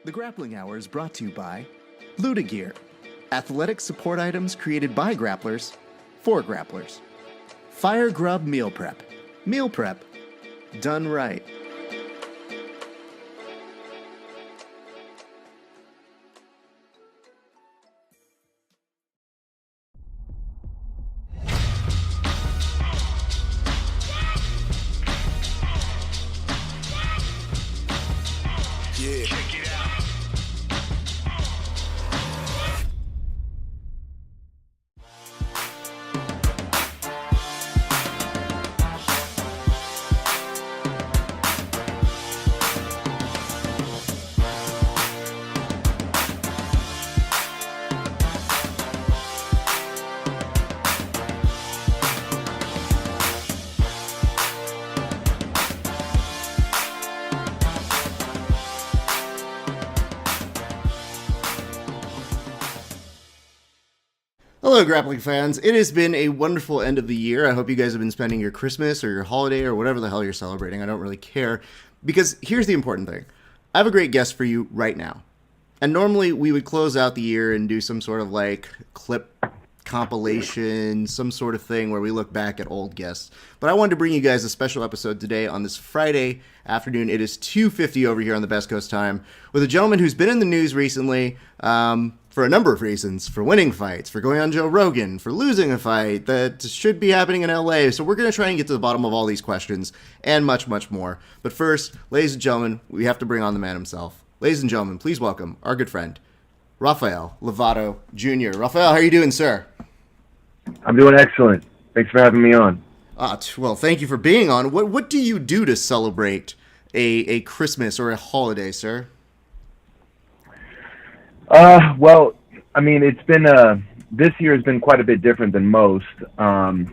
The Grappling Hour is brought to you by Luda Gear, athletic support items created by grapplers for grapplers. Fire Grub Meal Prep done right. Yeah. Check it out. Hello, grappling fans. It has been a wonderful end of the year. I hope you guys have been spending your Christmas or your holiday or whatever the hell you're celebrating. I don't really care. Because here's the important thing. I have a great guest for you right now. And normally we would close out the year and do some sort of like clip compilation, some sort of thing where we look back at old guests. But I wanted to bring you guys a special episode today on this Friday afternoon. It is 2:50 over here on the Best Coast time with a gentleman who's been in the news recently for a number of reasons, for winning fights, for going on Joe Rogan, for losing a fight that should be happening in LA. So we're going to try and get to the bottom of all these questions and much, much more. But first, ladies and gentlemen, we have to bring on the man himself. Ladies and gentlemen, please welcome our good friend, Rafael Lovato Jr. Rafael, how are you doing, sir? I'm doing excellent. Thanks for having me on. Well, thank you for being on. What do you do to celebrate a Christmas or a holiday, sir? Well, I mean, it's been this year has been quite a bit different than most. I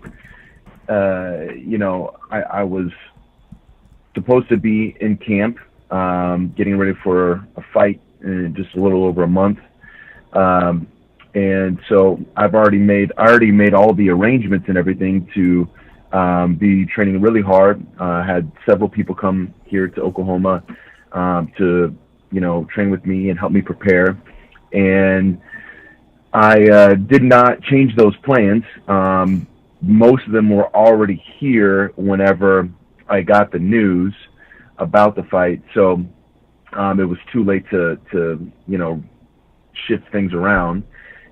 was supposed to be in camp, getting ready for a fight in just a little over a month. And so I already made all the arrangements and everything to be training really hard. Had several people come here to Oklahoma to train with me and help me prepare. And I did not change those plans. Most of them were already here whenever I got the news about the fight. So it was too late to shift things around.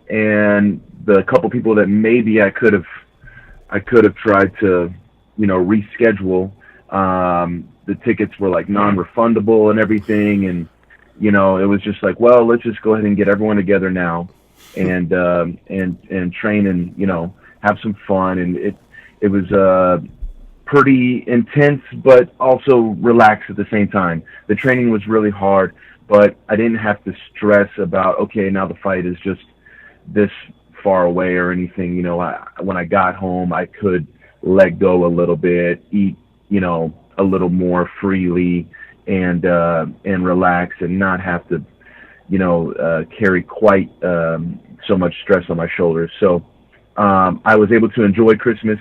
And the couple people that maybe I could have tried to, reschedule, the tickets were like non-refundable and everything. And, it was just like, well, let's just go ahead and get everyone together now and train and, have some fun. And it was, pretty intense, but also relaxed at the same time. The training was really hard, but I didn't have to stress about, okay, now the fight is just this far away or anything. When I got home, I could let go a little bit, eat, a little more freely and relax and not have to, carry quite so much stress on my shoulders. So I was able to enjoy Christmas,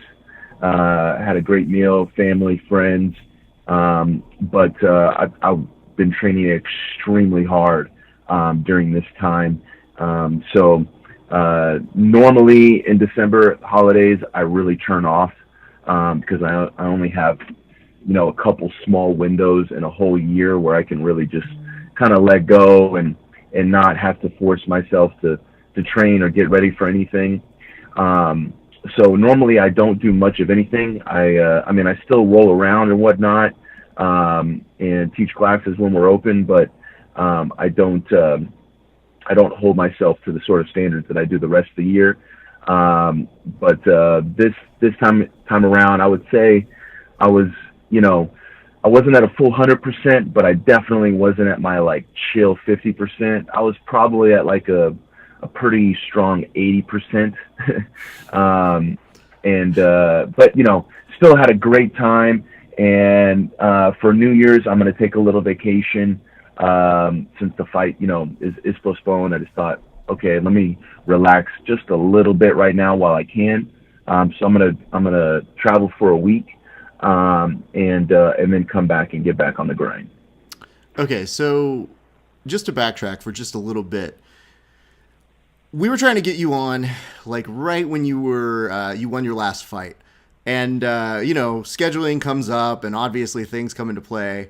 had a great meal, family, friends, but I've been training extremely hard during this time. So normally in December holidays, I really turn off because I only have, a couple small windows in a whole year where I can really just kind of let go and not have to force myself to train or get ready for anything. So normally I don't do much of anything. I still roll around and whatnot and teach classes when we're open, but I don't hold myself to the sort of standards that I do the rest of the year. But this time around, I would say I was, I wasn't at a full 100%, but I definitely wasn't at my like chill 50%. I was probably at like a pretty strong 80%. But still had a great time. And for New Year's, I'm going to take a little vacation. Since the fight, is postponed, I just thought, okay, let me relax just a little bit right now while I can. So I'm gonna travel for a week, and then come back and get back on the grind. Okay, so just to backtrack for just a little bit, we were trying to get you on like right when you were you won your last fight, and scheduling comes up, and obviously things come into play,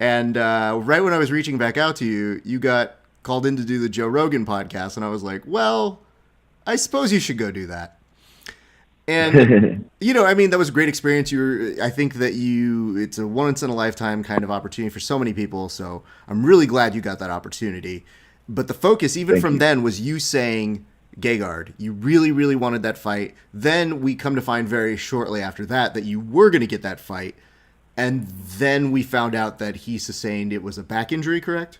and right when I was reaching back out to you, you got called in to do the Joe Rogan podcast, and I was like, well, I suppose you should go do that. And that was a great experience. I think that it's a once in a lifetime kind of opportunity for so many people. So I'm really glad you got that opportunity. But the focus, even from then, was you saying Gegard. You really, really wanted that fight. Then we come to find very shortly after that you were going to get that fight. And then we found out that he sustained, it was a back injury, correct?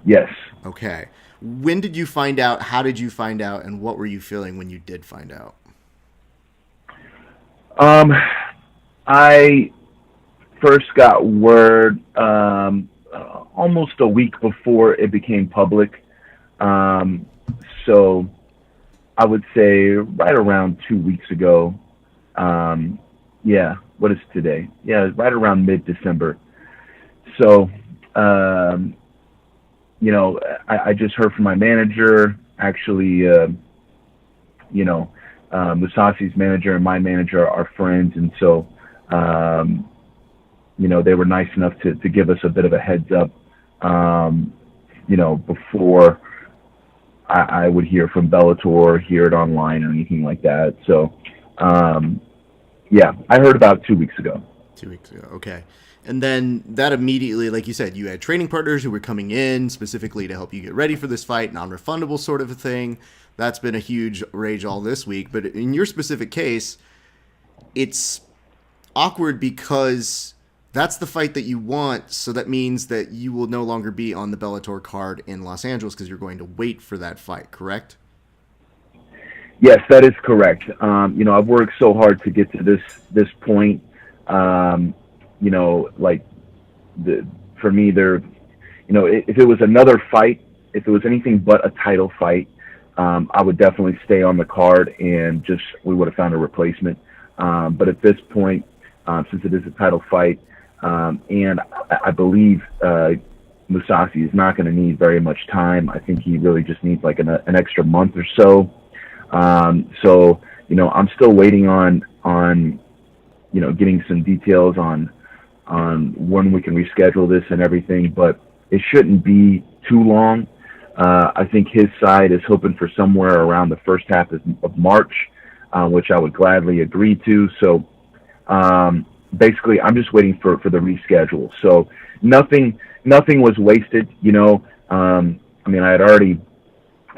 Yes. Okay. When did you find out? How did you find out? And what were you feeling when you did find out? I first got word almost a week before it became public. So I would say right around 2 weeks ago. What is today? Yeah, right around mid-December. So, I just heard from my manager, actually, Musasi's manager and my manager are friends. And so, they were nice enough to give us a bit of a heads up, before I would hear from Bellator, hear it online or anything like that. So, I heard about 2 weeks ago. 2 weeks ago. Okay. And then that immediately, like you said, you had training partners who were coming in specifically to help you get ready for this fight, non-refundable sort of a thing. That's been a huge rage all this week. But in your specific case, it's awkward because that's the fight that you want. So that means that you will no longer be on the Bellator card in Los Angeles because you're going to wait for that fight, correct? Yes, that is correct. I've worked so hard to get to this point. For me, if it was another fight, if it was anything but a title fight, I would definitely stay on the card and we would have found a replacement. But at this point, since it is a title fight, and I believe Musasi is not going to need very much time. I think he really just needs like an extra month or so. I'm still waiting on getting some details on when we can reschedule this and everything, but it shouldn't be too long. I think his side is hoping for somewhere around the first half of March, which I would gladly agree to. So, basically I'm just waiting for the reschedule. So nothing was wasted, I had already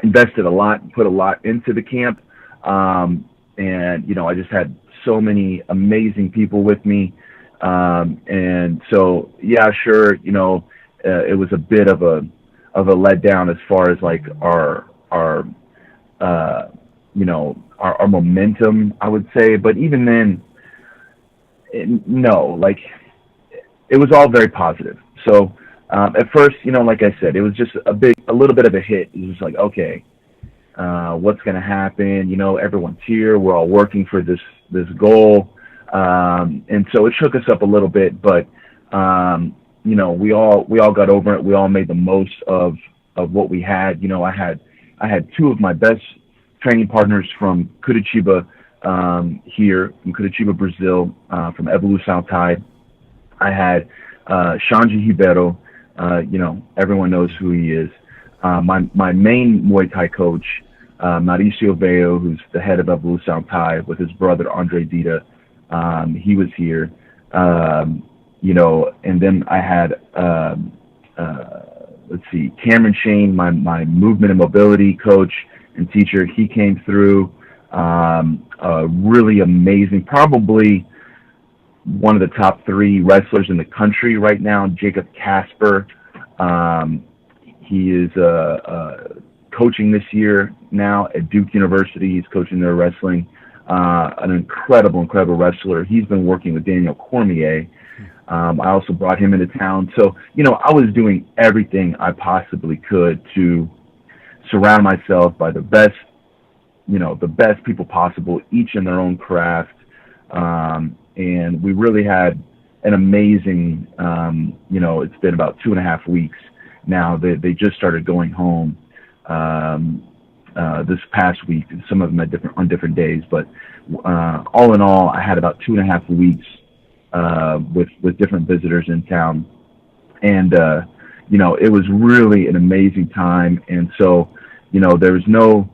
invested a lot, put a lot into the camp. I just had so many amazing people with me. And so, yeah, sure. It was a bit of a letdown as far as like our momentum, I would say. But even then, it was all very positive. So, at first, like I said, it was just a little bit of a hit. It was just like, okay, what's going to happen? Everyone's here. We're all working for this goal. And so it shook us up a little bit, but, we all got over it. We all made the most of what we had. I had two of my best training partners from Curitiba, here from Curitiba, Brazil, from Evolução Thai. I had, Xande Ribeiro, everyone knows who he is. My main Muay Thai coach, Mauricio Veo, who's the head of Evolução Thai, with his brother Andre Dita. He was here, and then I had, Cameron Shane, my movement and mobility coach and teacher. He came through, really amazing, probably one of the top 3 wrestlers in the country right now, Jacob Casper. He is coaching this year now at Duke University. He's coaching their wrestling. An incredible wrestler. He's been working with Daniel Cormier. I also brought him into town. So, I was doing everything I possibly could to surround myself by the best people possible, each in their own craft. And we really had an amazing, it's been about 2.5 weeks. now. They just started going home this past week. Some of them on different days, but all in all, I had about 2.5 weeks with different visitors in town, and it was really an amazing time. And so, there was no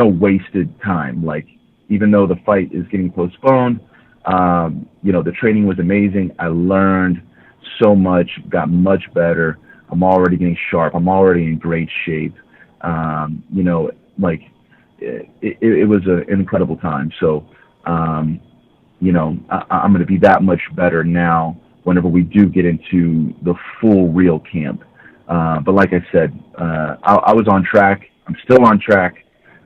wasted time. Like, even though the fight is getting postponed, the training was amazing. I learned so much, got much better. I'm already getting sharp. I'm already in great shape. It was an incredible time. So, I'm going to be that much better now whenever we do get into the full real camp. But like I said, I was on track. I'm still on track.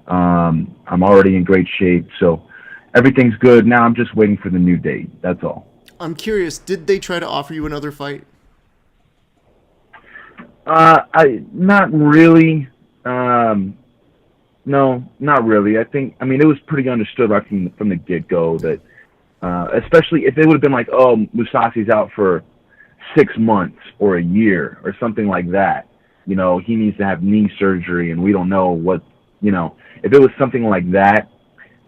I'm already in great shape. So everything's good. Now I'm just waiting for the new date. That's all. I'm curious, did they try to offer you another fight? Not really. No, not really. I mean, it was pretty understood right from the get-go that, especially if it would have been like, oh, Mousasi's out for 6 months or a year or something like that. He needs to have knee surgery and we don't know what, if it was something like that,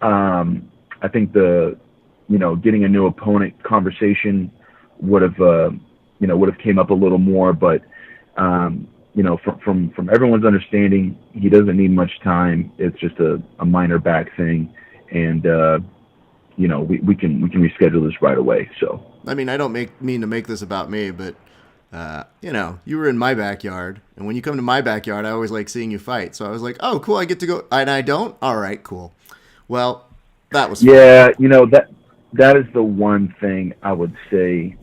I think getting a new opponent conversation would have came up a little more. But, from everyone's understanding, he doesn't need much time. It's just a minor back thing. And, we can reschedule this right away. So, I mean, I don't mean to make this about me, but, you were in my backyard, and when you come to my backyard, I always like seeing you fight. So I was like, oh, cool, I get to go, and I don't? All right, cool. Well, that was fun. Yeah, that is the one thing I would say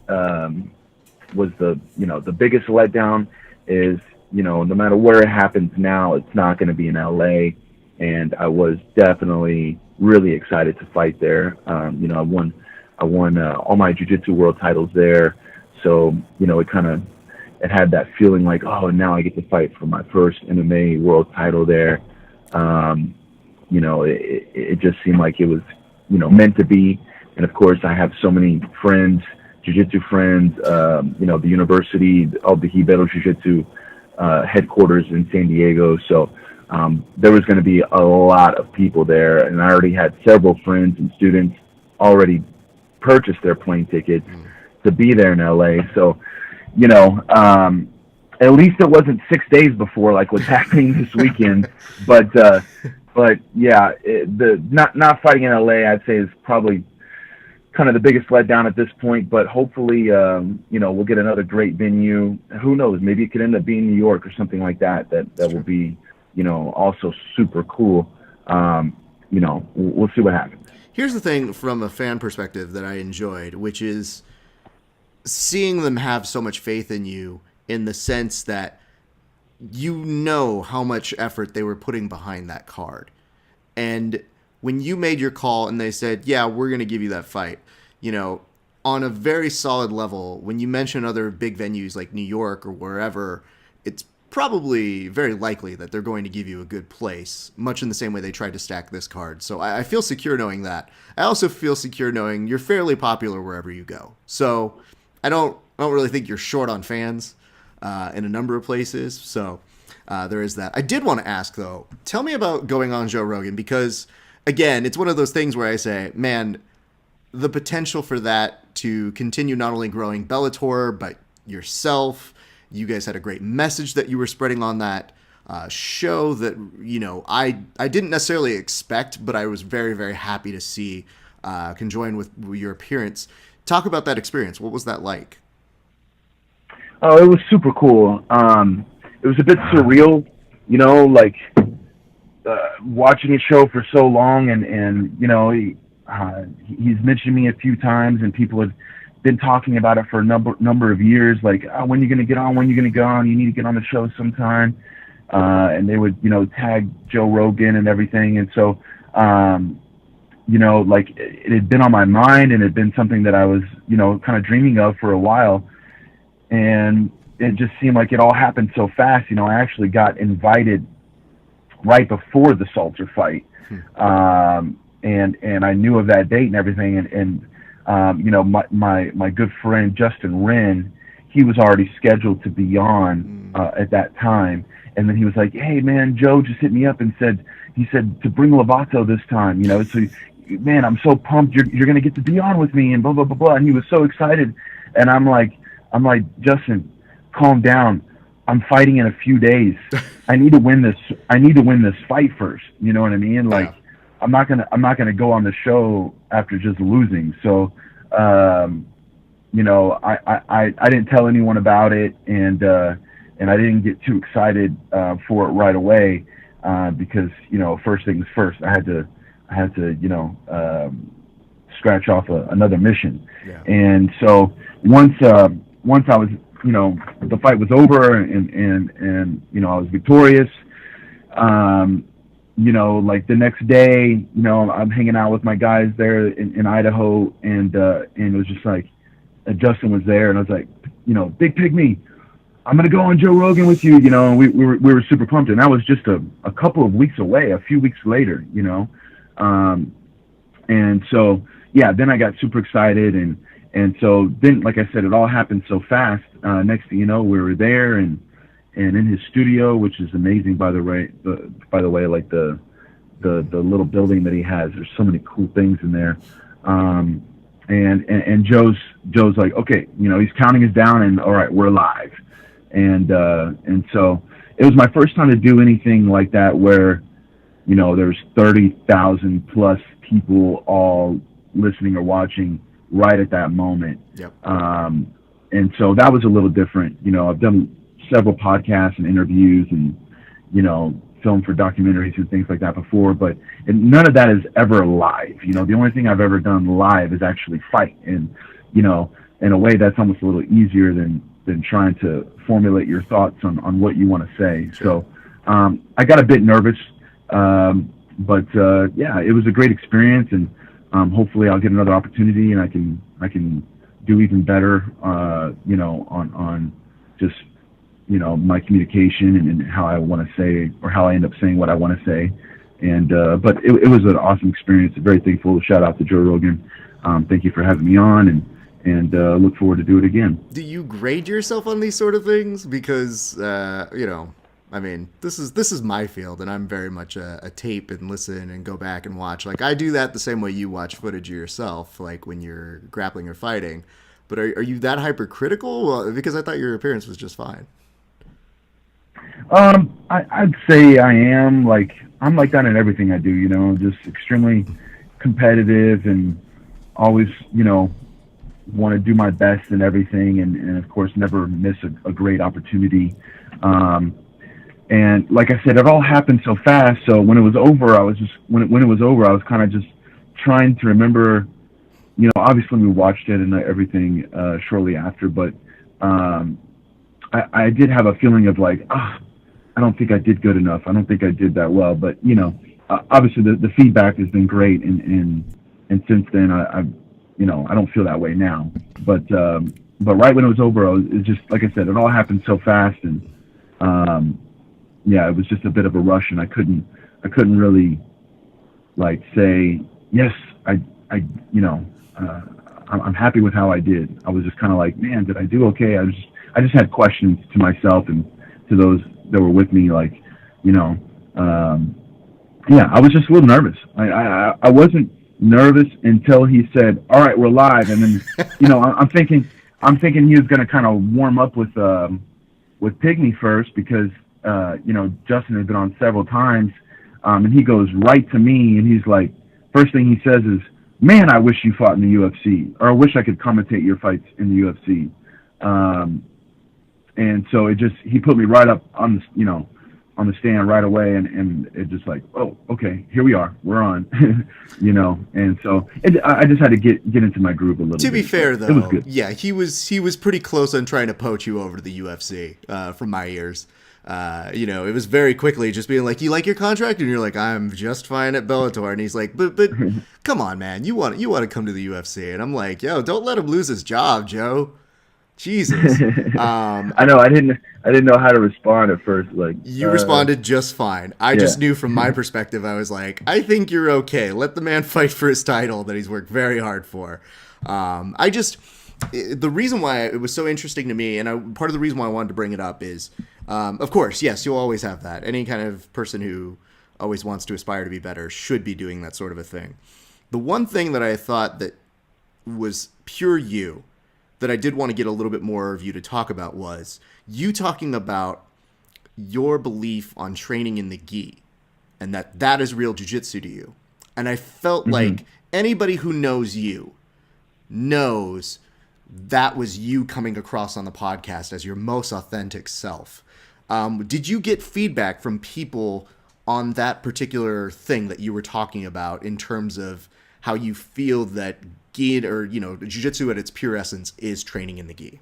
was the biggest letdown is, no matter where it happens now, it's not going to be in LA, and I was definitely really excited to fight there. I won all my jiu-jitsu world titles there. So, it had that feeling like, oh, now I get to fight for my first MMA world title there. It just seemed like it was, meant to be. And of course, I have so many friends, jiu-jitsu friends, the university, of the Hibero Jiu-Jitsu headquarters in San Diego. So there was going to be a lot of people there. And I already had several friends and students already purchase their plane tickets to be there in LA. So, at least it wasn't 6 days before like what's happening this weekend. But yeah, not fighting in LA, I'd say, is probably kind of the biggest letdown at this point. But hopefully, we'll get another great venue. Who knows? Maybe it could end up being New York or something like that. That will be, also super cool. We'll see what happens. Here's the thing from a fan perspective that I enjoyed, which is seeing them have so much faith in you in the sense that how much effort they were putting behind that card. And when you made your call and they said, yeah, we're going to give you that fight, on a very solid level, when you mention other big venues like New York or wherever, it's probably very likely that they're going to give you a good place, much in the same way they tried to stack this card. So I feel secure knowing that. I also feel secure knowing you're fairly popular wherever you go. So I don't really think you're short on fans in a number of places. So there is that. I did want to ask, though, tell me about going on Joe Rogan, because, again, it's one of those things where I say, man, the potential for that to continue not only growing Bellator, but yourself. You guys had a great message that you were spreading on that show that, I didn't necessarily expect, but I was very, very happy to see conjoined with your appearance. Talk about that experience. What was that like? Oh, it was super cool. It was a bit surreal, watching a show for so long and he's mentioned me a few times and people have been talking about it for a number of years, like, oh, when are you going to get on? When are you going to go on? You need to get on the show sometime. And they would, tag Joe Rogan and everything. And so, it had been on my mind and it had been something that I was, kind of dreaming of for a while. And it just seemed like it all happened so fast. I actually got invited right before the Salter fight. And I knew of that date and everything. And my good friend Justin Wren, he was already scheduled to be on at that time. And then he was like, "Hey man, Joe just hit me up and he said to bring Lovato this time, so man, I'm so pumped you're gonna get to be on with me and blah blah blah blah." And he was so excited, and I'm like, "Justin, calm down. I'm fighting in a few days. I need to win this. I need to win this fight first. You know what I mean? Like, Yeah. I'm not gonna go on the show after just losing." So, I didn't tell anyone about it, and I didn't get too excited for it right away because first things first, I had to scratch off another mission. Yeah. And so once I was the fight was over and I was victorious, like the next day, I'm hanging out with my guys there in Idaho, and it was just like Justin was there, and I was like, Big Pygmy, I'm gonna go on Joe Rogan with you, and we were super pumped, and that was just a couple of weeks away, a few weeks later, and so yeah, then I got super excited, and so then, like I said, it all happened so fast. Next thing you know, we were there and in his studio, which is amazing, by the way, like the little building that he has. There's so many cool things in there. And Joe's like, okay, he's counting us down, and all right, we're live. And so it was my first time to do anything like that where, there's 30,000 plus people all listening or watching right at that moment. Yep. And so that was a little different. I've done several podcasts and interviews and, film for documentaries and things like that before, but none of that is ever live. The only thing I've ever done live is actually fight. And, in a way that's almost a little easier than trying to formulate your thoughts on what you want to say. Sure. So, I got a bit nervous, but yeah, it was a great experience, and hopefully I'll get another opportunity and I can do even better, on just, my communication and how I want to say, or how I end up saying what I want to say. And, but it was an awesome experience. Very thankful. Shout out to Joe Rogan. Thank you for having me on, and look forward to do it again. Do you grade yourself on these sort of things? Because, this is my field, and I'm very much a tape and listen and go back and watch. Like, I do that the same way you watch footage of yourself, like when you're grappling or fighting. But are you that hypercritical? Well, because I thought your appearance was just fine. I'd say I am. Like, I'm like that in everything I do, just extremely competitive and always, want to do my best in everything, and of course never miss a great opportunity. And like I said, it all happened so fast. So when it was over, I was just, when it was over, I was kind of just trying to remember, obviously we watched it and everything shortly after, but I did have a feeling of like, I don't think I did good enough. I don't think I did that well. But, obviously the feedback has been great. And since then, I don't feel that way now. But right when it was over, it just, like I said, it all happened so fast. And, yeah, it was just a bit of a rush, and I couldn't really like say, yes, I'm happy with how I did. I was just kind of like, man, did I do okay? I just had questions to myself and to those that were with me, like, yeah, I was just a little nervous. I wasn't nervous until he said, all right, we're live. And then, I'm thinking he was going to kind of warm up with Pygmy first, because, Justin had been on several times. And he goes right to me, and he's like, first thing he says is, man, I wish you fought in the UFC, or I wish I could commentate your fights in the UFC. And so he put me right up on the stand right away, and it just like, oh, okay, here we are, we're on, and so I just had to get into my groove a little bit. To be fair, though, it was good. Yeah, he was pretty close on trying to poach you over to the UFC, from my ears. It was very quickly just being like, you like your contract? And you're like, I'm just fine at Bellator. And he's like, but come on, man, you want to come to the UFC? And I'm like, yo, don't let him lose his job, Joe. Jesus. I know. I didn't know how to respond at first. Like, you responded just fine. I just knew from my perspective, I was like, I think you're okay. Let the man fight for his title that he's worked very hard for. the reason why it was so interesting to me, and part of the reason why I wanted to bring it up is, of course, yes, you'll always have that. Any kind of person who always wants to aspire to be better should be doing that sort of a thing. The one thing that I thought that was pure you, that I did want to get a little bit more of you to talk about, was you talking about your belief on training in the gi, and that is real jiu-jitsu to you. And I felt like anybody who knows you knows that was you coming across on the podcast as your most authentic self. Did you get feedback from people on that particular thing that you were talking about in terms of how you feel that gi, or, jiu-jitsu at its pure essence is training in the gi?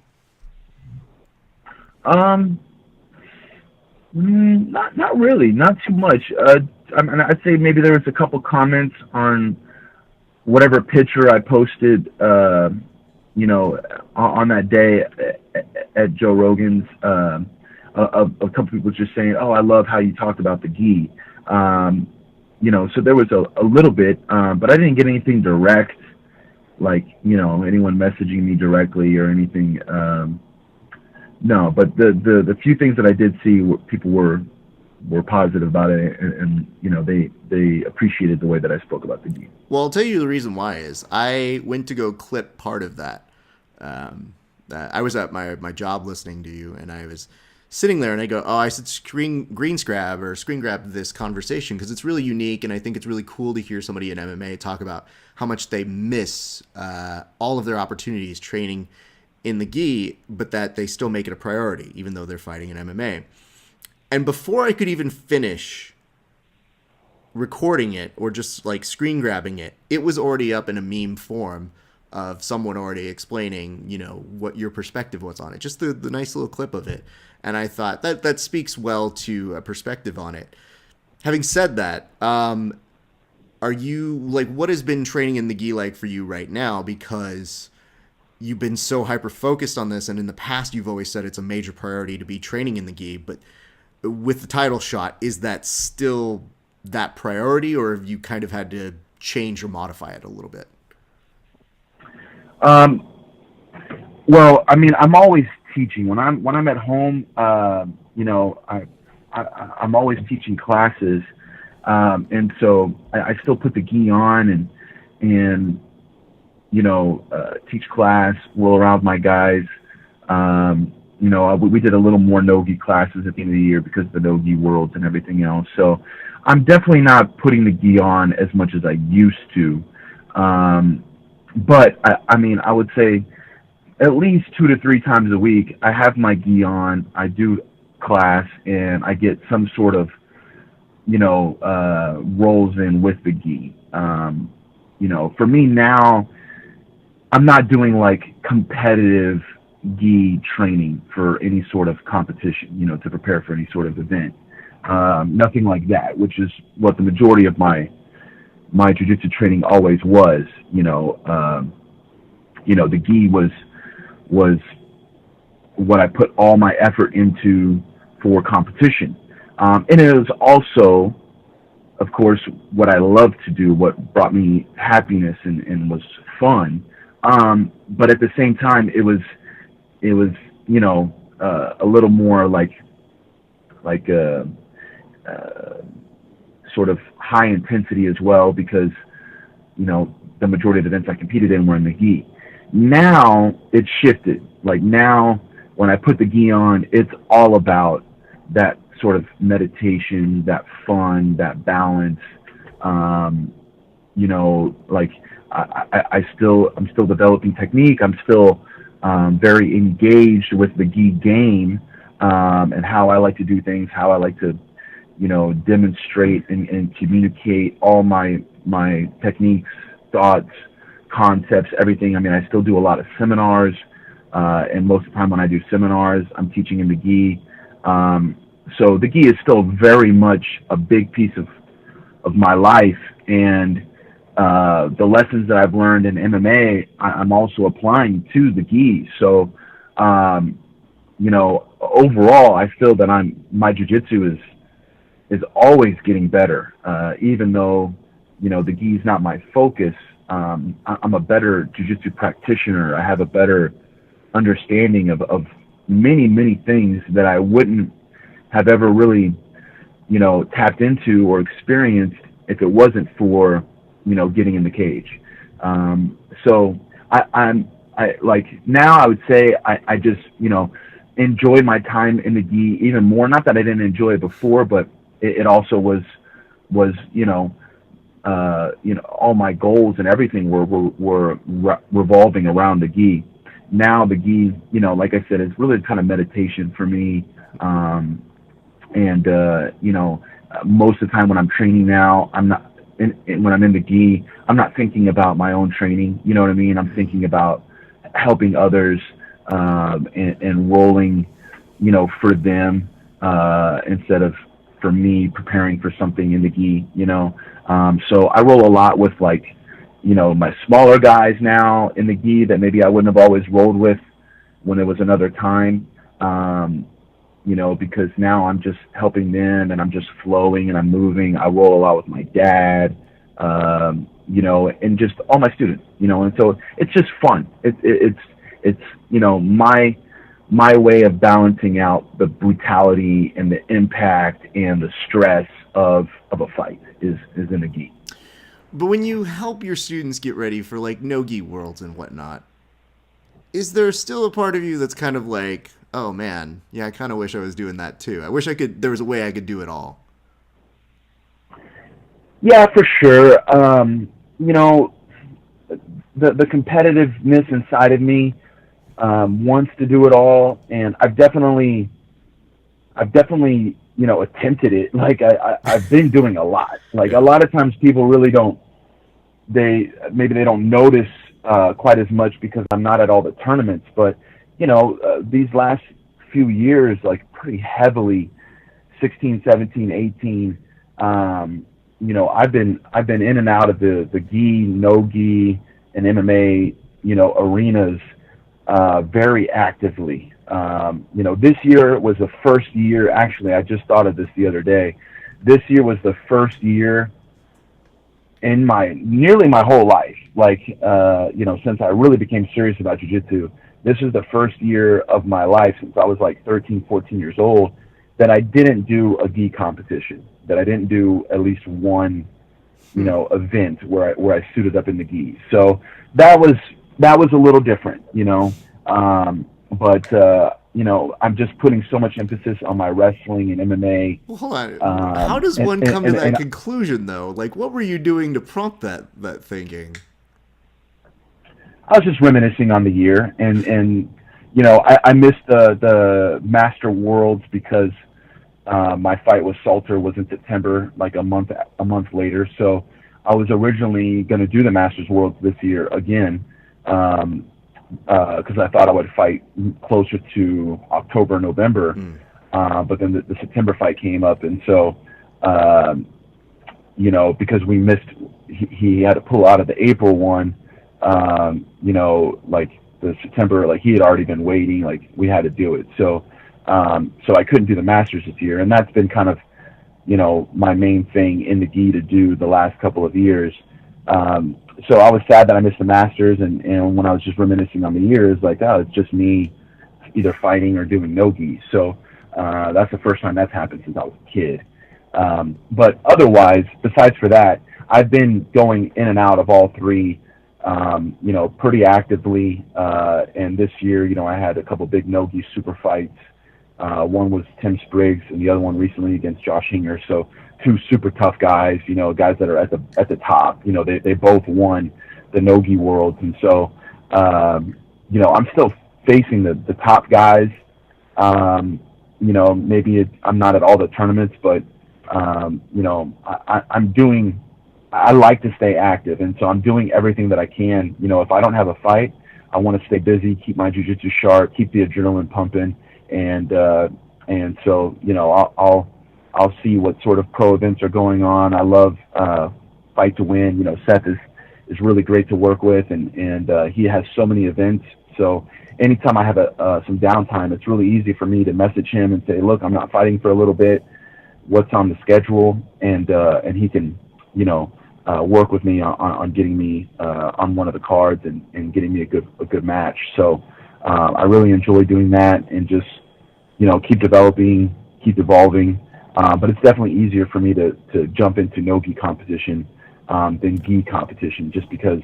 Not really, not too much. I'd say maybe there was a couple comments on whatever picture I posted, on that day at Joe Rogan's. A couple people just saying, "Oh, I love how you talked about the gi." So there was a little bit, but I didn't get anything direct, like anyone messaging me directly or anything. No, but the few things that I did see, people were positive about it, and they appreciated the way that I spoke about the gi. Well, I'll tell you the reason why is I went to go clip part of that. I was at my job listening to you, and I was sitting there, and I go, "Oh, I should screen grab this conversation because it's really unique, and I think it's really cool to hear somebody in MMA talk about how much they miss all of their opportunities training in the gi, but that they still make it a priority, even though they're fighting in MMA." And before I could even finish recording it or just like screen grabbing it, it was already up in a meme form of someone already explaining, what your perspective was on it. Just the nice little clip of it. And I thought that speaks well to a perspective on it. Having said that, are you what has been training in the gi like for you right now? Because you've been so hyper focused on this, and in the past you've always said it's a major priority to be training in the gi, but with the title shot, is that still that priority, or have you kind of had to change or modify it a little bit? Well, I'm always teaching. When I'm at home, I'm always teaching classes, and so I still put the gi on and teach class, roll around my guys. We did a little more no-gi classes at the end of the year because of the no-gi worlds and everything else. So I'm definitely not putting the gi on as much as I used to. But I would say at least 2 to 3 times a week, I have my gi on, I do class, and I get some sort of, rolls in with the gi. For me now, I'm not doing competitive gi training for any sort of competition, to prepare for any sort of event. Nothing like that, which is what the majority of my jiu-jitsu training always was. The gi was what I put all my effort into for competition. And it was also, of course, what I loved to do, what brought me happiness and was fun. But at the same time, it was a little more like sort of high intensity as well, because the majority of the events I competed in were in the gi. Now it's shifted. Now when I put the gi on, it's all about that sort of meditation, that fun, that balance. I'm still developing technique. I'm still very engaged with the gi game, and how I like to do things, how I like to, demonstrate and communicate all my techniques, thoughts, concepts, everything. I still do a lot of seminars, and most of the time when I do seminars, I'm teaching in the gi. So the gi is still very much a big piece of my life, and the lessons that I've learned in MMA, I'm also applying to the gi. So, overall, I feel that my jiu-jitsu is always getting better, even though, the gi is not my focus. I'm a better jiu-jitsu practitioner. I have a better understanding of many, many things that I wouldn't have ever really, tapped into or experienced if it wasn't for, getting in the cage. So I like now I would say I just, enjoy my time in the gi even more. Not that I didn't enjoy it before, but it also was, all my goals and everything were revolving around the gi. Now the gi, like I said, is really kind of meditation for me. Most of the time when I'm training now, I'm not, when I'm in the gi, I'm not thinking about my own training. You know what I mean? I'm thinking about helping others, and rolling, for them, instead of for me preparing for something in the gi, So I roll a lot with my smaller guys now in the gi that maybe I wouldn't have always rolled with when it was another time. Because now I'm just helping them and I'm just flowing and I'm moving. I roll a lot with my dad, and just all my students, and so it's just fun. It's my way of balancing out the brutality and the impact and the stress of a fight is in the gi. But when you help your students get ready for no-gi worlds and whatnot, is there still a part of you that's kind of like, oh man, yeah, I kind of wish I was doing that too. I wish there was a way I could do it all. Yeah, for sure. The competitiveness inside of me wants to do it all, and I've definitely attempted it. I've been doing a lot. A lot of times people really don't notice quite as much because I'm not at all the tournaments, but these last few years, pretty heavily, 16, 17, 18, I've been in and out of the gi, no gi, and MMA, arenas, very actively. This year was the first year, actually, I just thought of this the other day. This year was the first year in nearly my whole life, since I really became serious about jiu-jitsu. This is the first year of my life since I was 13, 14 years old that I didn't do a gi competition, that I didn't do at least one, event where I suited up in the gi. So that was a little different, but I'm just putting so much emphasis on my wrestling and MMA. Well, hold on. How does one come to that conclusion, though? What were you doing to prompt that thinking? I was just reminiscing on the year, and I missed the Master Worlds because my fight with Salter was in September, a month later. So I was originally going to do the Masters Worlds this year again, because I thought I would fight closer to October, November. But then the September fight came up, and so because we missed, he had to pull out of the April one. The September, he had already been waiting, we had to do it. So I couldn't do the Masters this year. And that's been kind of, my main thing in the gi to do the last couple of years. So I was sad that I missed the Masters. And when I was just reminiscing on the years, it's just me either fighting or doing no gi. So, that's the first time that's happened since I was a kid. But otherwise, besides for that, I've been going in and out of all three, pretty actively. And this year, I had a couple big no-gi super fights. One was Tim Spriggs and the other one recently against Josh Hinger. So two super tough guys, guys that are at the top. They both won the no-gi worlds. And so, I'm still facing the top guys. Maybe I'm not at all the tournaments, but, I like to stay active, and so I'm doing everything that I can. If I don't have a fight, I want to stay busy, keep my jiu-jitsu sharp, keep the adrenaline pumping, and so I'll see what sort of pro events are going on. I love Fight to Win. Seth is really great to work with, and he has so many events. So anytime I have some downtime, it's really easy for me to message him and say, look, I'm not fighting for a little bit. What's on the schedule? And he can work with me on getting me on one of the cards and getting me a good match. So I really enjoy doing that and just keep developing, keep evolving. But it's definitely easier for me to jump into no gi competition than gi competition, just because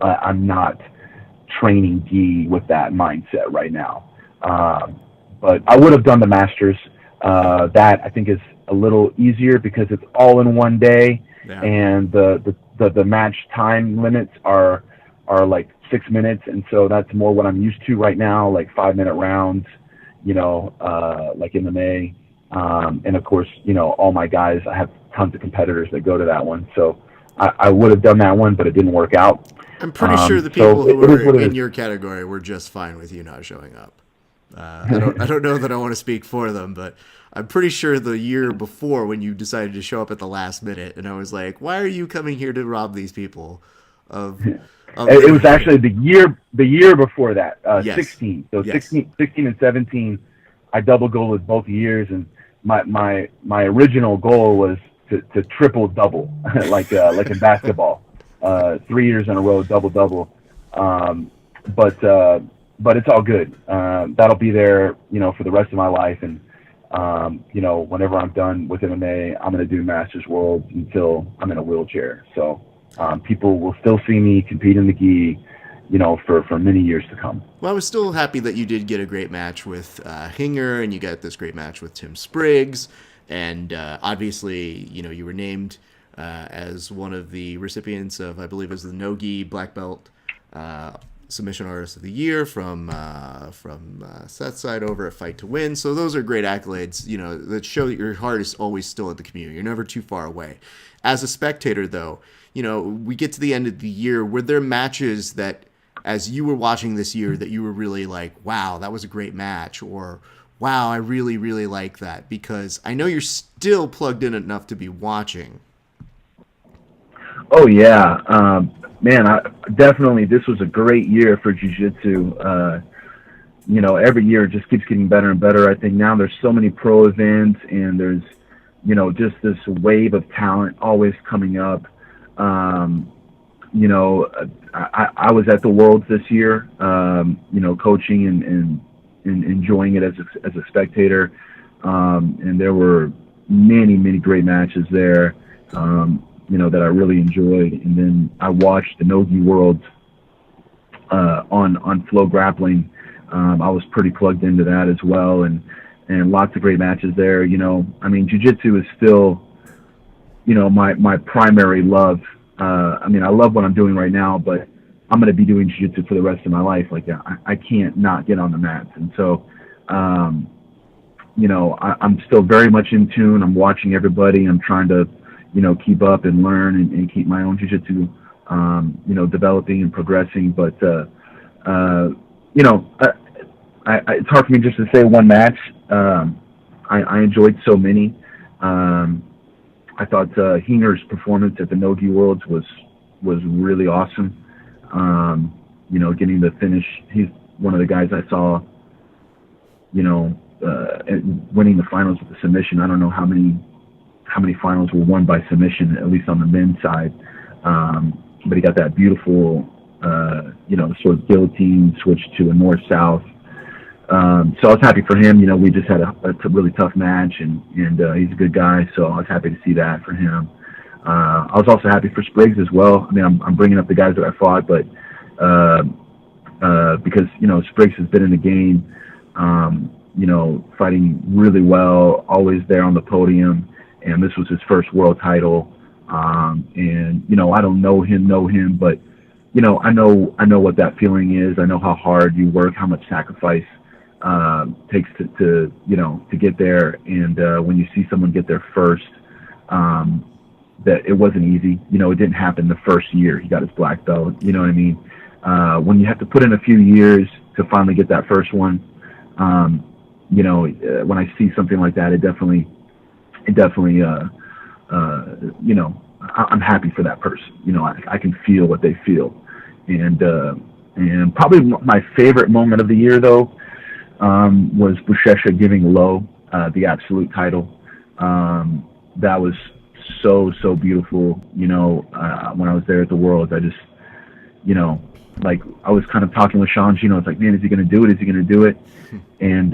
I'm not training gi with that mindset right now. But I would have done the Masters. That I think is a little easier because it's all in one day, and the match time limits are like 6 minutes, and so that's more what I'm used to right now, like 5-minute rounds, like MMA. And of course, all my guys, I have tons of competitors that go to that one. So I would have done that one, but it didn't work out. I'm pretty sure the people who are in your category were just fine with you not showing up. I don't know that I want to speak for them, but I'm pretty sure the year before when you decided to show up at the last minute, and I was like, why are you coming here to rob these people of it was actually the year before that, yes. 16. So yes. 16 and 17, I double goaled both years, and my original goal was to triple double, like in basketball, 3 years in a row, double. But it's all good. That'll be there, for the rest of my life. And, whenever I'm done with MMA, I'm going to do Masters Worlds until I'm in a wheelchair. So people will still see me compete in the gi, for many years to come. Well, I was still happy that you did get a great match with Hinger, and you got this great match with Tim Spriggs. And obviously, you were named as one of the recipients of, I believe it was the No-Gi Black Belt Submission Artist of the Year from Seth's side over at Fight to Win. So those are great accolades, that show that your heart is always still at the community. You're never too far away. As a spectator, though, we get to the end of the year. Were there matches that, as you were watching this year, that you were really like, wow, that was a great match, or wow, I really, really like that? Because I know you're still plugged in enough to be watching. Oh, yeah. Man, definitely, this was a great year for jiu-jitsu. Every year it just keeps getting better and better. I think now there's so many pro events, and there's, just this wave of talent always coming up. I was at the Worlds this year, coaching and enjoying it as a spectator. And there were many, many great matches there. That I really enjoyed. And then I watched the No-Gi Worlds on Flow Grappling. I was pretty plugged into that as well, and lots of great matches there. Jiu-jitsu is still, my primary love. I love what I'm doing right now, but I'm going to be doing jiu-jitsu for the rest of my life. Like, I can't not get on the mats. And so, I'm still very much in tune. I'm watching everybody. I'm trying to keep up and learn and keep my own jiu-jitsu, developing and progressing. But, it's hard for me just to say one match. I enjoyed so many. I thought Hinger's performance at the No-Gi Worlds was really awesome. Getting the finish. He's one of the guys I saw, winning the finals with the submission. I don't know how many finals were won by submission, at least on the men's side. But he got that beautiful, sort of guillotine switch to a north-south. So I was happy for him. We just had a really tough match, and he's a good guy, so I was happy to see that for him. I was also happy for Spriggs as well. I'm bringing up the guys that I fought, but because, Spriggs has been in the game, fighting really well, always there on the podium. And this was his first world title. And, I don't know him, but, I know what that feeling is. I know how hard you work, how much sacrifice takes to get there. And when you see someone get there first, that it wasn't easy. It didn't happen the first year he got his black belt. You know what I mean? When you have to put in a few years to finally get that first one, when I see something like that, it definitely, I'm happy for that person. I can feel what they feel. And probably my favorite moment of the year, though, was Buchecha giving Lowe the absolute title. That was so beautiful. When I was there at the Worlds, I just, like I was kind of talking with Sean Gino. It's like, man, is he going to do it? Is he going to do it? And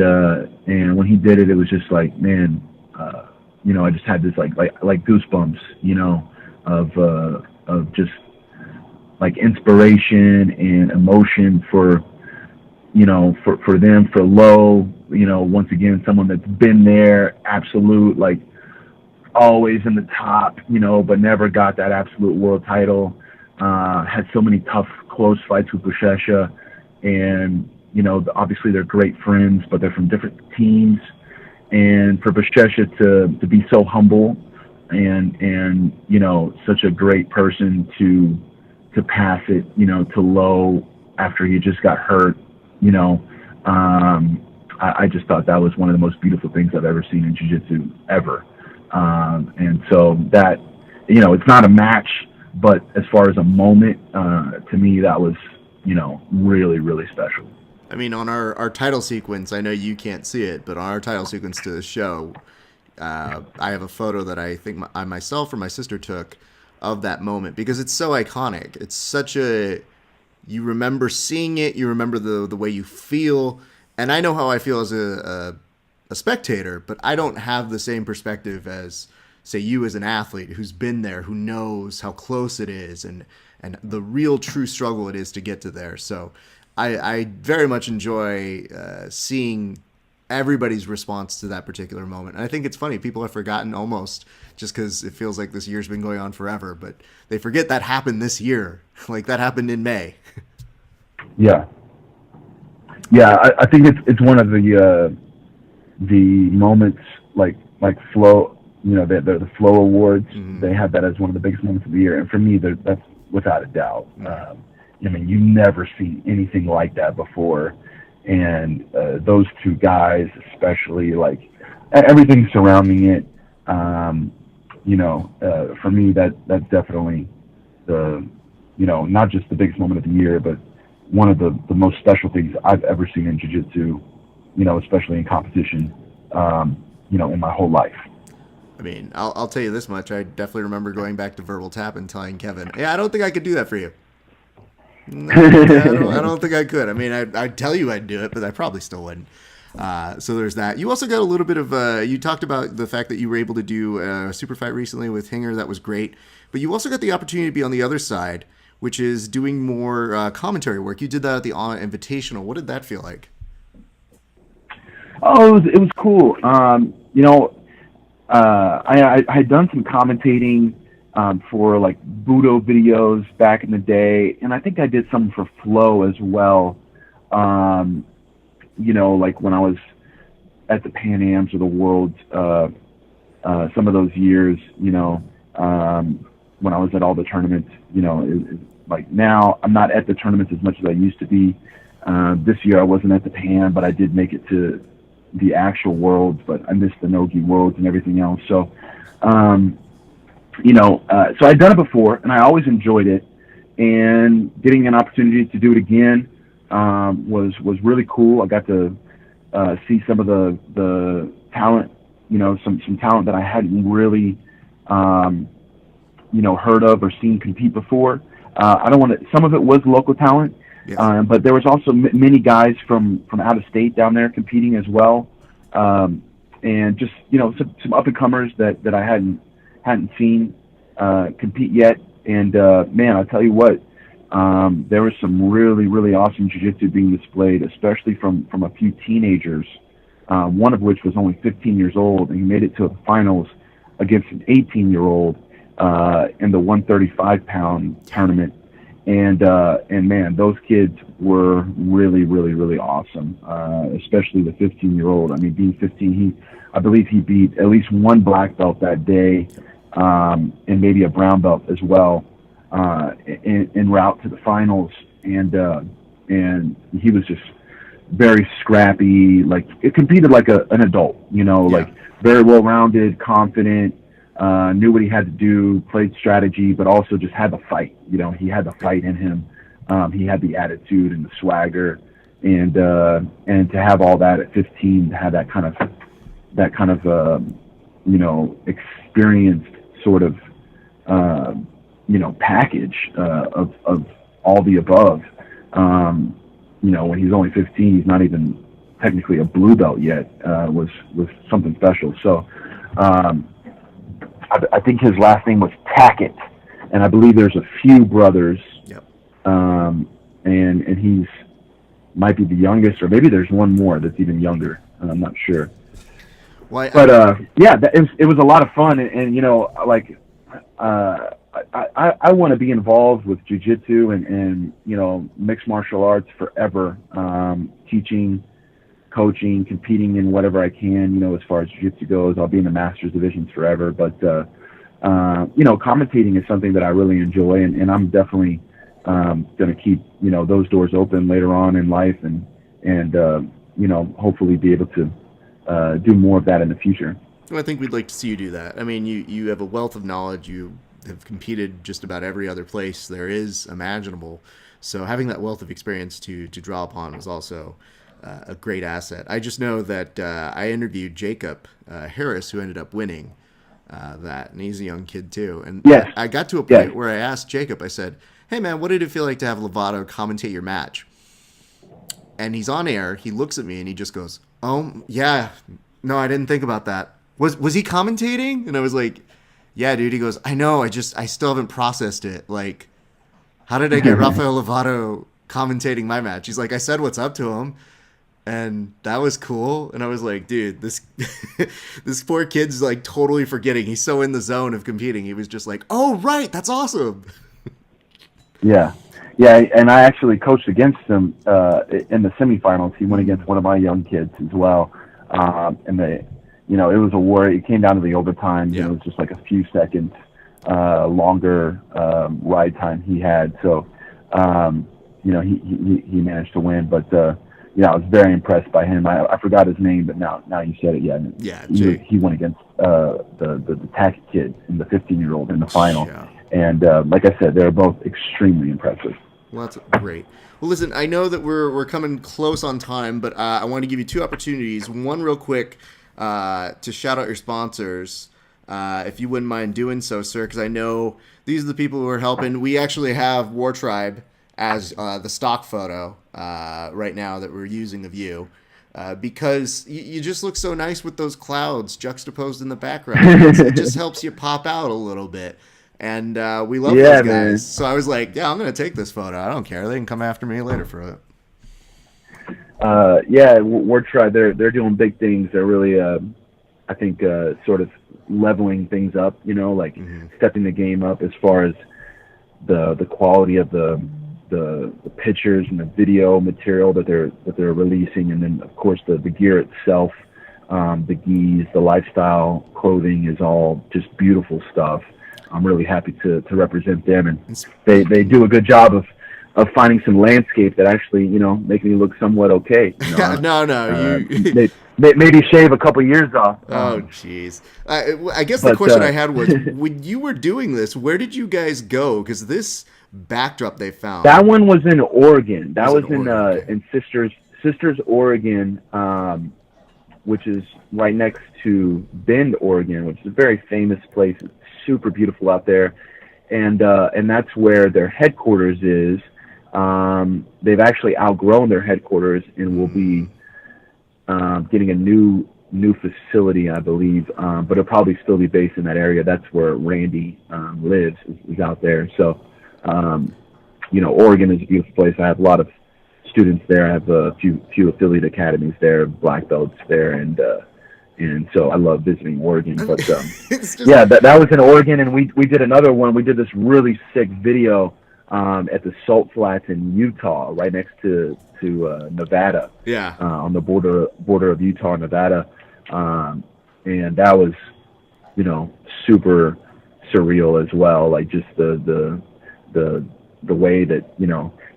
when he did it, it was just like, man, I just had this like goosebumps, of just like inspiration and emotion for them, for Low, once again, someone that's been there, absolute, like always in the top, but never got that absolute world title. Had so many tough, close fights with Buchecha, and obviously they're great friends, but they're from different teams. And for Buchecha to be so humble and such a great person to pass it, to Low after he just got hurt, I just thought that was one of the most beautiful things I've ever seen in jiu-jitsu ever. And so that, it's not a match, but as far as a moment, to me, that was, really, really special. I mean, on our title sequence, I know you can't see it, but on our title sequence to the show, I have a photo that I think I myself or my sister took of that moment, because it's so iconic. It's such you remember seeing it, you remember the way you feel, and I know how I feel as a spectator, but I don't have the same perspective as, say, you as an athlete who's been there, who knows how close it is and the real true struggle it is to get to there. So I very much enjoy seeing everybody's response to that particular moment. And I think it's funny, people have forgotten almost, just because it feels like this year's been going on forever, but they forget that happened this year. Like that happened in May. Yeah. I think it's one of the moments like Flow, the Flow Awards. Mm-hmm. They had that as one of the biggest moments of the year, and for me, that's without a doubt. Mm-hmm. You never see anything like that before, and those two guys, especially, like everything surrounding it. For me, that's definitely the, not just the biggest moment of the year, but one of the most special things I've ever seen in jiu-jitsu, especially in competition, in my whole life. I mean, I'll tell you this much. I definitely remember going back to verbal tap and telling Kevin, yeah, I don't think I could do that for you. No, I don't think I could. I mean, I'd tell you I'd do it, but I probably still wouldn't. So there's that. You also got a little bit of, you talked about the fact that you were able to do a super fight recently with Hinger. That was great. But you also got the opportunity to be on the other side, which is doing more commentary work. You did that at the Invitational. What did that feel like? Oh, it was cool. I had done some commentating for like Budo videos back in the day, and I think I did some for Flow as well. Like when I was at the Pan Ams or the Worlds, some of those years, when I was at all the tournaments, like now I'm not at the tournaments as much as I used to be. This year I wasn't at the Pan, but I did make it to the actual Worlds, but I missed the Nogi Worlds and everything else. So, so I'd done it before, and I always enjoyed it. And getting an opportunity to do it again was really cool. I got to see some of the talent, some talent that I hadn't really, heard of or seen compete before. Some of it was local talent. Yes. But there was also many guys from out of state down there competing as well, and just some up and comers that I hadn't seen compete yet. And man, I tell you what, there was some really, really awesome jiu-jitsu being displayed, especially from a few teenagers. One of which was only 15 years old, and he made it to the finals against an 18-year-old in the 135-pound tournament. And man, those kids were really, really, really awesome. Especially the 15-year-old. I mean, being 15, I believe he beat at least one black belt that day, and maybe a brown belt as well, en route to the finals. And he was just very scrappy. Like, it competed like an adult, like very well-rounded, confident. Knew what he had to do, played strategy, but also just had the fight. He had the fight in him. He had the attitude and the swagger, and to have all that at 15, to have that kind of experienced sort of package of all the above. When he's only 15, he's not even technically a blue belt yet. Was something special. So I think his last name was Tackett, and I believe there's a few brothers. Yep. And he's might be the youngest, or maybe there's one more that's even younger. I'm not sure. Well, it was a lot of fun, and I want to be involved with jiu-jitsu and mixed martial arts forever, teaching, coaching, competing in whatever I can, as far as jiu-jitsu goes. I'll be in the masters divisions forever, but commentating is something that I really enjoy, and I'm definitely going to keep those doors open later on in life, and hopefully be able to do more of that in the future. Well, I think we'd like to see you do that. I mean, you have a wealth of knowledge. You have competed just about every other place there is imaginable. So having that wealth of experience to draw upon is also a great asset. I just know that I interviewed Jacob Harris, who ended up winning that, and he's a young kid too. And yes. I got to a point where I asked Jacob, I said, "Hey man, what did it feel like to have Lovato commentate your match?" And he's on air. He looks at me and he just goes, "Oh yeah, no, I didn't think about that. Was he commentating?" And I was like, "Yeah, dude." He goes, "I know. I still haven't processed it. Like, how did I get Rafael Lovato commentating my match?" He's like, "I said what's up to him, and that was cool." And I was like, "Dude, this this poor kid's like totally forgetting. He's so in the zone of competing. He was just like, oh right, that's awesome." Yeah, and I actually coached against him in the semifinals. He went against one of my young kids as well, and it was a war. It came down to the overtime. Yeah. It was just like a few seconds longer ride time he had. So, he managed to win. But I was very impressed by him. I forgot his name, but now you said it. Yeah. He went against the tacky kid and the 15-year-old in the final. Yeah. And like I said, they're both extremely impressive. Well, that's great. Well, listen, I know that we're coming close on time, but I want to give you two opportunities. One real quick to shout out your sponsors, if you wouldn't mind doing so, sir, because I know these are the people who are helping. We actually have War Tribe as the stock photo right now that we're using of you. Because you just look so nice with those clouds juxtaposed in the background. It just helps you pop out a little bit. And we love those guys. Man. So I was like, yeah, I'm going to take this photo. I don't care. They can come after me later for it. War Tribe, they're doing big things. They're really, I think, sort of leveling things up, stepping the game up as far as the quality of the pictures and the video material that they're releasing, and then of course the gear itself, the gis, the lifestyle clothing is all just beautiful stuff. I'm really happy to represent them, and they do a good job of finding some landscape that actually make me look somewhat okay. No, maybe shave a couple years off. Oh, jeez. I guess the question I had was, when you were doing this, where did you guys go? Because this backdrop they found. That one was in Oregon. That was in okay. in Sisters, Oregon, which is right next to Bend, Oregon, which is a very famous place. It's super beautiful out there, and that's where their headquarters is. They've actually outgrown their headquarters and will be getting a new facility, I believe, but it'll probably still be based in that area. That's where Randy lives, is out there. So, Oregon is a beautiful place. I have a lot of students there. I have a few affiliate academies there, black belts there, and so I love visiting Oregon. But that was in Oregon, and we did another one. We did this really sick video at the Salt Flats in Utah, right next to Nevada. Yeah. On the border of Utah and Nevada, and that was super surreal as well. Like just the way that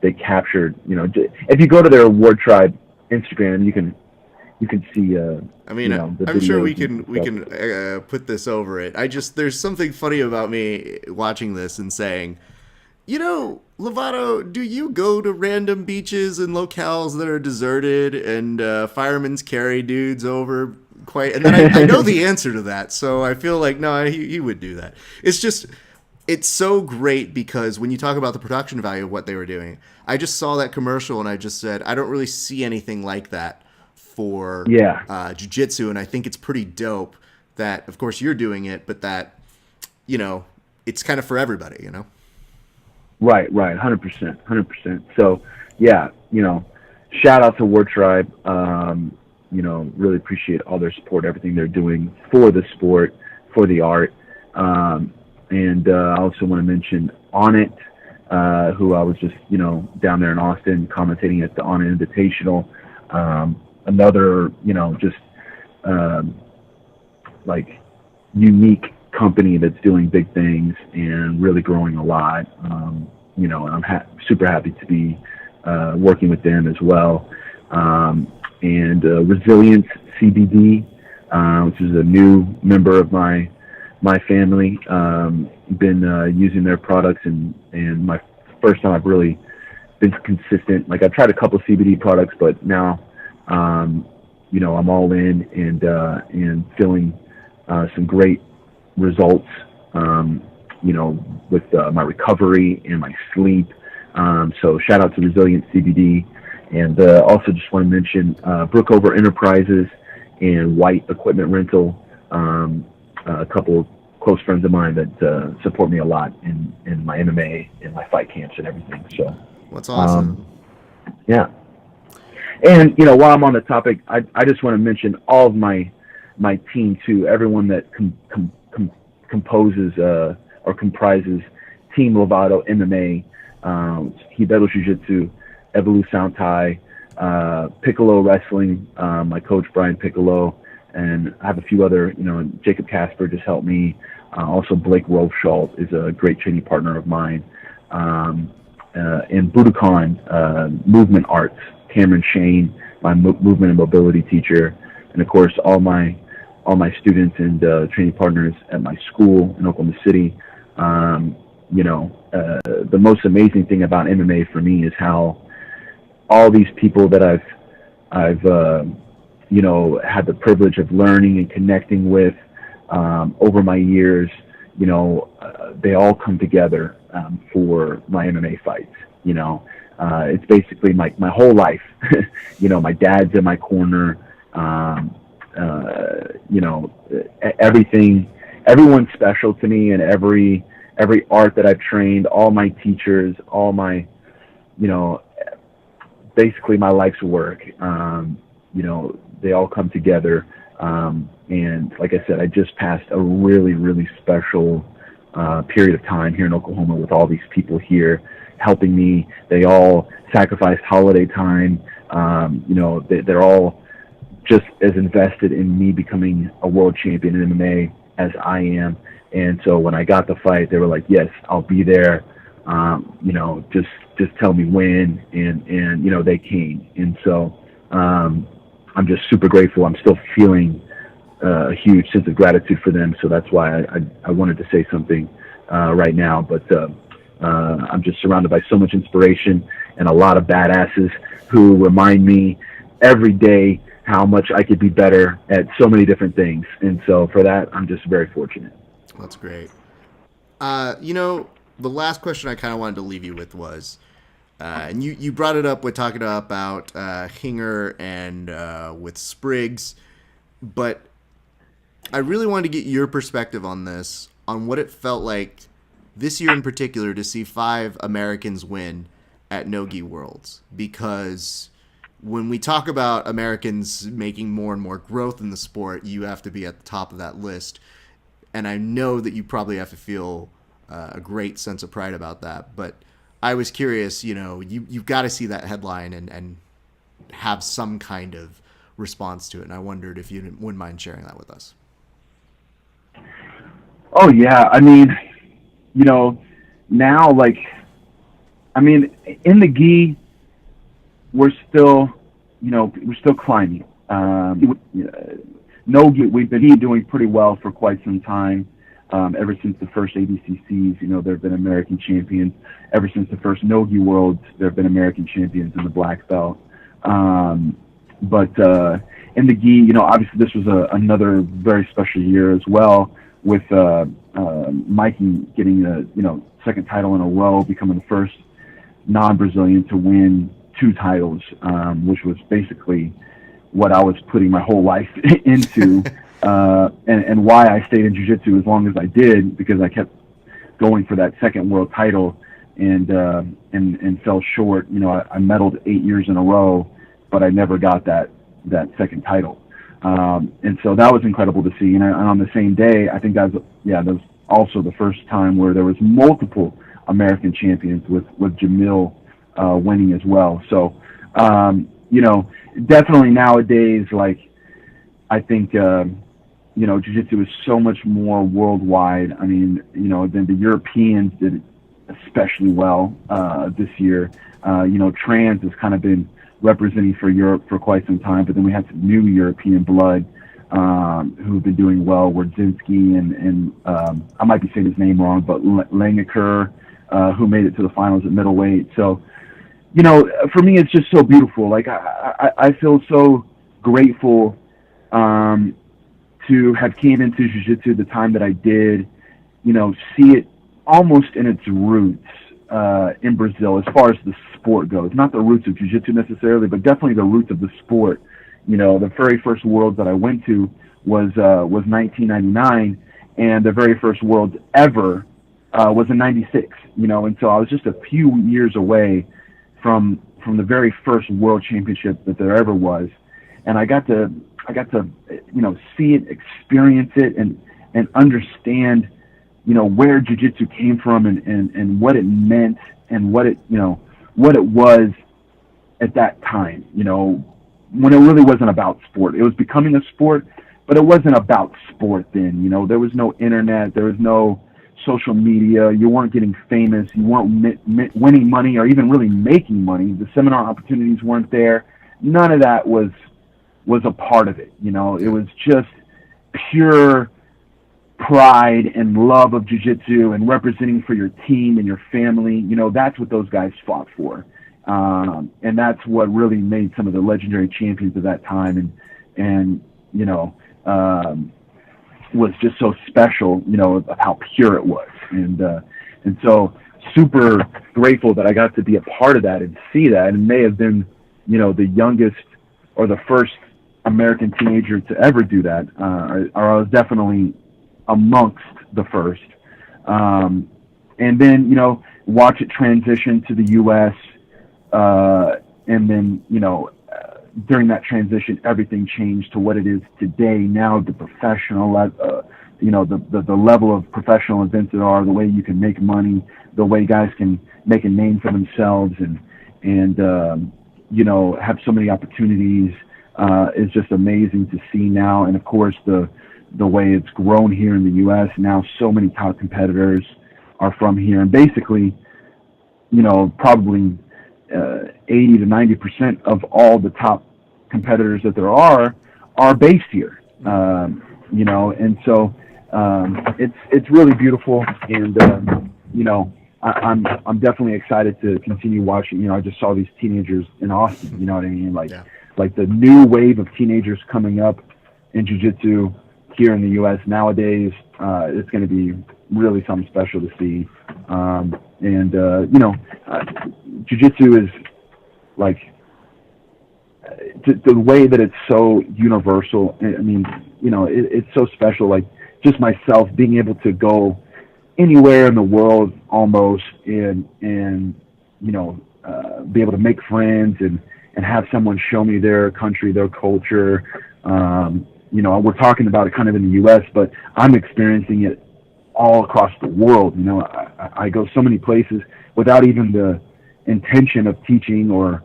they captured. If you go to their War Tribe Instagram, you can see. I mean, I'm sure we can put this over it. There's something funny about me watching this and saying, Lovato, do you go to random beaches and locales that are deserted and firemen's carry dudes over quite. And then I know the answer to that, so I feel like no, he would do that. It's just it's so great because when you talk about the production value of what they were doing, I just saw that commercial and I just said I don't really see anything like that for jiu-jitsu, and I think it's pretty dope that of course you're doing it, but that it's kind of for everybody, Right, 100%. So yeah, shout out to War Tribe. Really appreciate all their support, everything they're doing for the sport, for the art. And I also want to mention On It, who I was just, down there in Austin commentating at the On It Invitational. Another, like unique company that's doing big things and really growing a lot. And I'm super happy to be working with them as well. And Resilience CBD, which is a new member of my family. Been using their products, and my first time I've really been consistent. Like I've tried a couple CBD products, but now I'm all in and feeling some great results. With my recovery and my sleep. So shout out to Resilient CBD, and also just want to mention Brookover Enterprises and White Equipment Rental. A couple of close friends of mine that support me a lot in my MMA and my fight camps and everything. So that's awesome. Yeah. And while I'm on the topic, I just want to mention all of my team too. Everyone that composes or comprises Team Lovato MMA, Hibero Jiu-Jitsu, Evolution Sound Thai, Piccolo Wrestling, my coach Brian Piccolo, and I have a few other, Jacob Casper just helped me. Also Blake Rothschild is a great training partner of mine. And Budokan Movement Arts, Cameron Shane, my movement and mobility teacher, and of course all my students and training partners at my school in Oklahoma City. The most amazing thing about MMA for me is how all these people that I've had the privilege of learning and connecting with over my years, they all come together for my MMA fights. It's basically my whole life. My dad's in my corner. Everyone's special to me, and every art that I've trained, all my teachers, all my, basically my life's work, they all come together. And like I said, I just passed a really, really special period of time here in Oklahoma with all these people here helping me. They all sacrificed holiday time. They're all just as invested in me becoming a world champion in MMA as I am. And so when I got the fight, they were like, yes, I'll be there. Just tell me when. And they came. And so I'm just super grateful. I'm still feeling a huge sense of gratitude for them. So that's why I wanted to say something right now. But I'm just surrounded by so much inspiration and a lot of badasses who remind me every day how much I could be better at so many different things. And so for that, I'm just very fortunate. That's great. The last question I kind of wanted to leave you with was, and you brought it up with talking about Hinger and with Spriggs, but I really wanted to get your perspective on this, on what it felt like this year in particular to see 5 Americans win at No-Gi Worlds, because when we talk about Americans making more and more growth in the sport, you have to be at the top of that list. And I know that you probably have to feel a great sense of pride about that. But I was curious, you've got to see that headline and have some kind of response to it. And I wondered if you wouldn't mind sharing that with us. Oh, yeah. I mean, now, in the gi, we're still climbing. No-gi, we've been doing pretty well for quite some time. Ever since the first ADCCs, there have been American champions. Ever since the first No-Gi Worlds, there have been American champions in the black belt. But in the gi, obviously this was another very special year as well, with Mikey getting a second title in a row, becoming the first non-Brazilian to win 2 titles, which was basically what I was putting my whole life into, and why I stayed in jiu-jitsu as long as I did, because I kept going for that second world title and fell short. I medaled 8 years in a row, but I never got that second title. And so that was incredible to see. And on the same day, I think that was also the first time where there was multiple American champions, with Jamil winning as well. So, definitely nowadays, like, I think, jiu-jitsu is so much more worldwide. I mean, than the Europeans did especially well this year. Trans has kind of been representing for Europe for quite some time, but then we had some new European blood who've been doing well. Wardzinski and I might be saying his name wrong, but Langaker, who made it to the finals at middleweight. So, for me, it's just so beautiful. Like, I feel so grateful to have came into jiu-jitsu the time that I did, see it almost in its roots in Brazil, as far as the sport goes. Not the roots of jiu-jitsu necessarily, but definitely the roots of the sport. The very first Worlds that I went to was 1999, and the very first Worlds ever was in '96. And so I was just a few years away from the very first World Championship that there ever was, and I got to see it, experience it, and understand where jiu-jitsu came from, and what it meant, and what it was at that time, when it really wasn't about sport. It was becoming a sport, but it wasn't about sport then. There was no internet, there was no social media, you weren't getting famous, you weren't winning money or even really making money. The seminar opportunities weren't there. None of that was a part of it. It was just pure pride and love of jiu-jitsu and representing for your team and your family. That's what those guys fought for. And that's what really made some of the legendary champions of that time, and was just so special, of how pure it was. And so super grateful that I got to be a part of that and see that, and may have been, the youngest or the first American teenager to ever do that, or I was definitely amongst the first. And then, watch it transition to the U.S., and then, during that transition, everything changed to what it is today. Now, the professional, the level of professional events there are, the way you can make money, the way guys can make a name for themselves, and have so many opportunities, is just amazing to see now. And of course, the way it's grown here in the U.S. Now, so many top competitors are from here, and basically, probably 80 to 90% of all the top competitors that there are based here. And so it's really beautiful, and I'm definitely excited to continue watching. I just saw these teenagers in Austin. You know what I mean? Like the new wave of teenagers coming up in jiu-jitsu here in the U.S. nowadays. It's going to be really something special to see. Jiu-jitsu is like the way that it's so universal. I mean, it's so special. Like, just myself being able to go anywhere in the world almost, and be able to make friends and have someone show me their country, their culture. We're talking about it kind of in the U.S., but I'm experiencing it all across the world. I go so many places without even the intention of teaching or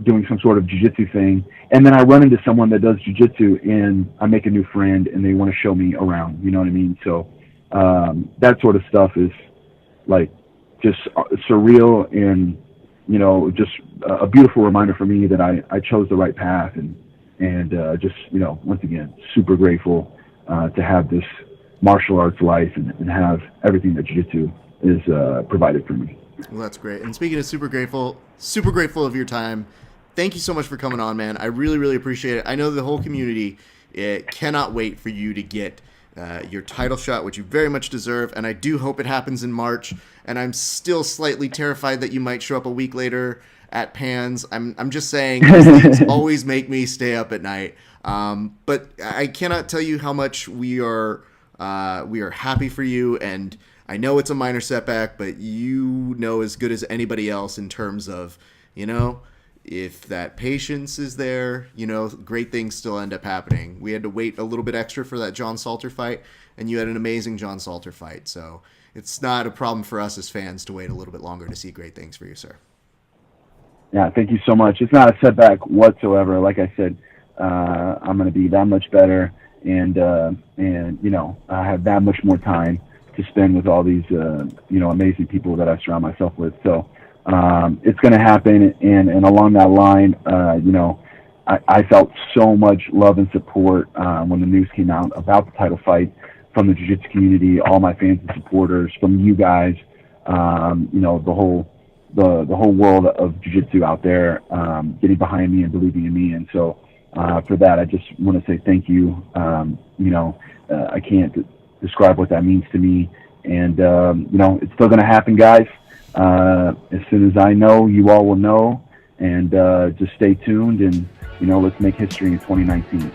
doing some sort of jiu-jitsu thing, and then I run into someone that does jiu-jitsu, and I make a new friend, and they want to show me around. You know what I mean? So that sort of stuff is like just surreal, and just a beautiful reminder for me that I chose the right path, and just once again, super grateful to have this martial arts life and have everything that jiu-jitsu is provided for me. Well, that's great. And speaking of super grateful of your time, thank you so much for coming on, man. I really, really appreciate it. I know the whole community cannot wait for you to get your title shot, which you very much deserve, and I do hope it happens in March. And I'm still slightly terrified that you might show up a week later at Pans. I'm just saying, these things always make me stay up at night. But I cannot tell you how much we are happy for you, and I know it's a minor setback, but you know as good as anybody else in terms of, if that patience is there, great things still end up happening. We had to wait a little bit extra for that John Salter fight, and you had an amazing John Salter fight. So it's not a problem for us as fans to wait a little bit longer to see great things for you, sir. Yeah, thank you so much. It's not a setback whatsoever. Like I said, I'm going to be that much better, and I have that much more time to spend with all these amazing people that I surround myself with. So it's going to happen, and along that line, I felt so much love and support when the news came out about the title fight from the jiu-jitsu community, all my fans and supporters, from you guys, the whole world of jiu-jitsu out there getting behind me and believing in me. And so for that, I just want to say thank you. I can't describe what that means to me. And, it's still going to happen, guys. As soon as I know, you all will know. And just stay tuned and, let's make history in 2019.